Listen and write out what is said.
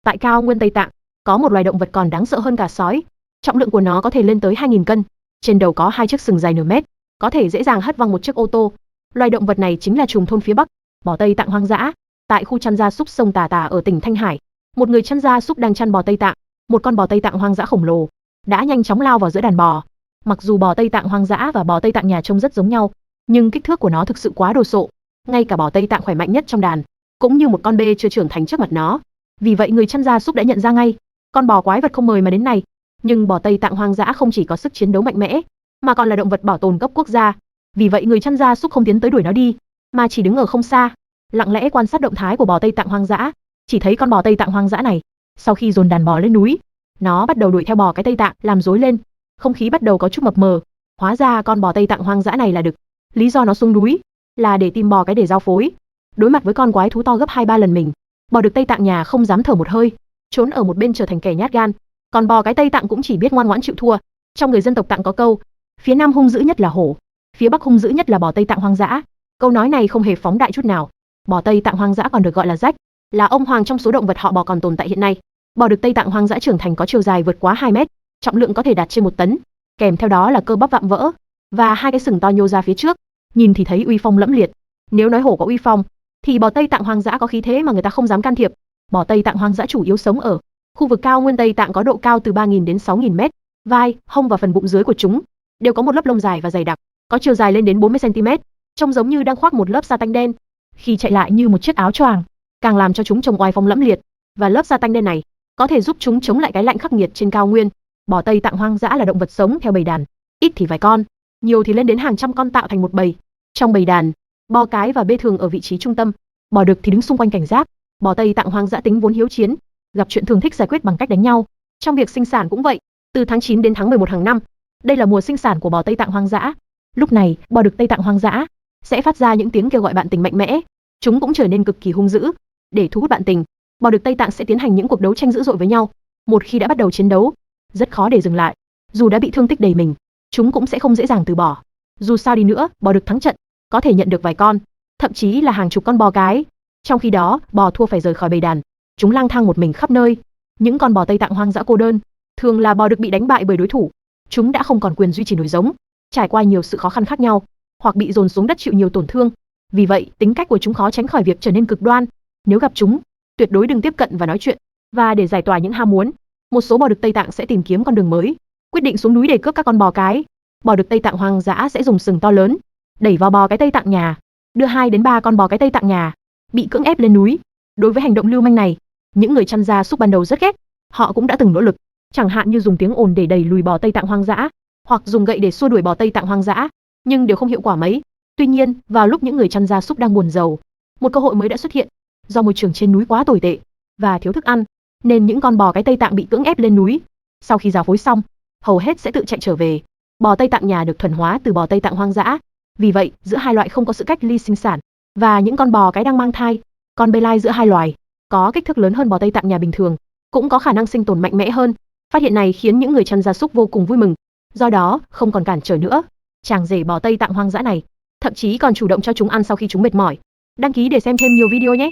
Tại cao nguyên Tây Tạng, có một loài động vật còn đáng sợ hơn cả sói. Trọng lượng của nó có thể lên tới 2.000 cân. Trên đầu có hai chiếc sừng dài nửa mét, có thể dễ dàng hất văng một chiếc ô tô. Loài động vật này chính là trùng thôn phía Bắc, bò Tây Tạng hoang dã. Tại khu chăn gia súc sông Tà Tà ở tỉnh Thanh Hải, một người chăn gia súc đang chăn bò Tây Tạng. Một con bò Tây Tạng hoang dã khổng lồ đã nhanh chóng lao vào giữa đàn bò. Mặc dù bò Tây Tạng hoang dã và bò Tây Tạng nhà trông rất giống nhau, nhưng kích thước của nó thực sự quá đồ sộ. Ngay cả bò Tây Tạng khỏe mạnh nhất trong đàn, cũng như một con bê chưa trưởng thành trước mặt nó. Vì vậy người chăn gia súc đã nhận ra ngay, con bò quái vật không mời mà đến này. Nhưng bò Tây Tạng hoang dã không chỉ có sức chiến đấu mạnh mẽ, mà còn là động vật bảo tồn cấp quốc gia. Vì vậy người chăn gia súc không tiến tới đuổi nó đi, mà chỉ đứng ở không xa, lặng lẽ quan sát động thái của bò Tây Tạng hoang dã. Chỉ thấy con bò Tây Tạng hoang dã này, sau khi dồn đàn bò lên núi, nó bắt đầu đuổi theo bò cái Tây Tạng, làm rối lên. Không khí bắt đầu có chút mập mờ. Hóa ra con bò Tây Tạng hoang dã này là đực. Lý do nó xuống núi là để tìm bò cái để giao phối. Đối mặt với con quái thú to gấp 2-3 lần mình, bò đực Tây Tạng nhà không dám thở một hơi, trốn ở một bên trở thành kẻ nhát gan. Còn bò cái Tây Tạng cũng chỉ biết ngoan ngoãn chịu thua. Trong người dân tộc Tạng có câu, phía Nam hung dữ nhất là hổ, phía Bắc hung dữ nhất là bò Tây Tạng hoang dã. Câu nói này không hề phóng đại chút nào. Bò Tây Tạng hoang dã còn được gọi là rách, là ông hoàng trong số động vật họ bò còn tồn tại hiện nay. Bò đực Tây Tạng hoang dã trưởng thành có chiều dài vượt quá 2 mét, trọng lượng có thể đạt trên 1 tấn, kèm theo đó là cơ bắp vạm vỡ và hai cái sừng to nhô ra phía trước, nhìn thì thấy uy phong lẫm liệt. Nếu nói hổ có uy phong, thì bò Tây Tạng hoang dã có khí thế mà người ta không dám can thiệp. Bò Tây Tạng hoang dã chủ yếu sống ở khu vực cao nguyên Tây Tạng có độ cao từ 3.000 đến 6.000 mét. Vai, hông và phần bụng dưới của chúng đều có một lớp lông dài và dày đặc, có chiều dài lên đến 40 cm, trông giống như đang khoác một lớp sa tanh đen. Khi chạy lại như một chiếc áo choàng, càng làm cho chúng trông oai phong lẫm liệt. Và lớp sa tanh đen này có thể giúp chúng chống lại cái lạnh khắc nghiệt trên cao nguyên. Bò Tây Tạng hoang dã là động vật sống theo bầy đàn, ít thì vài con, nhiều thì lên đến hàng trăm con tạo thành một bầy. Trong bầy đàn, bò cái và bê thường ở vị trí trung tâm, bò đực thì đứng xung quanh cảnh giác. Bò Tây Tạng hoang dã tính vốn hiếu chiến, gặp chuyện thường thích giải quyết bằng cách đánh nhau. Trong việc sinh sản cũng vậy, từ tháng 9 đến tháng 11 hàng năm, đây là mùa sinh sản của bò Tây Tạng hoang dã. Lúc này, bò đực Tây Tạng hoang dã sẽ phát ra những tiếng kêu gọi bạn tình mạnh mẽ. Chúng cũng trở nên cực kỳ hung dữ. Để thu hút bạn tình, bò đực Tây Tạng sẽ tiến hành những cuộc đấu tranh dữ dội với nhau. Một khi đã bắt đầu chiến đấu, rất khó để dừng lại. Dù đã bị thương tích đầy mình, chúng cũng sẽ không dễ dàng từ bỏ. Dù sao đi nữa, bò đực thắng trận có thể nhận được vài con, thậm chí là hàng chục con bò cái. Trong khi đó, bò thua phải rời khỏi bầy đàn, chúng lang thang một mình khắp nơi. Những con bò Tây Tạng hoang dã cô đơn, thường là bò đực bị đánh bại bởi đối thủ. Chúng đã không còn quyền duy trì nổi giống, trải qua nhiều sự khó khăn khác nhau, hoặc bị dồn xuống đất chịu nhiều tổn thương. Vì vậy, tính cách của chúng khó tránh khỏi việc trở nên cực đoan. Nếu gặp chúng, tuyệt đối đừng tiếp cận và nói chuyện. Và để giải tỏa những ham muốn, một số bò đực Tây Tạng sẽ tìm kiếm con đường mới, quyết định xuống núi để cướp các con bò cái. Bò đực Tây Tạng hoang dã sẽ dùng sừng to lớn đẩy vào bò cái Tây Tạng nhà, đưa 2 đến 3 con bò cái Tây Tạng nhà bị cưỡng ép lên núi. Đối với hành động lưu manh này, những người chăn gia súc ban đầu rất ghét. Họ cũng đã từng nỗ lực, chẳng hạn như dùng tiếng ồn để đẩy lùi bò Tây Tạng hoang dã, hoặc dùng gậy để xua đuổi bò Tây Tạng hoang dã, nhưng đều không hiệu quả mấy. Tuy nhiên, vào lúc những người chăn gia súc đang buồn rầu, một cơ hội mới đã xuất hiện. Do môi trường trên núi quá tồi tệ và thiếu thức ăn, nên những con bò cái Tây Tạng bị cưỡng ép lên núi. Sau khi giao phối xong, hầu hết sẽ tự chạy trở về. Bò Tây Tạng nhà được thuần hóa từ bò Tây Tạng hoang dã. Vì vậy, giữa hai loại không có sự cách ly sinh sản, và những con bò cái đang mang thai, con bê lai giữa hai loài có kích thước lớn hơn bò Tây Tạng nhà bình thường, cũng có khả năng sinh tồn mạnh mẽ hơn. Phát hiện này khiến những người chăn gia súc vô cùng vui mừng. Do đó, không còn cản trở nữa, chàng rể bò Tây Tạng hoang dã này thậm chí còn chủ động cho chúng ăn sau khi chúng mệt mỏi. Đăng ký để xem thêm nhiều video nhé.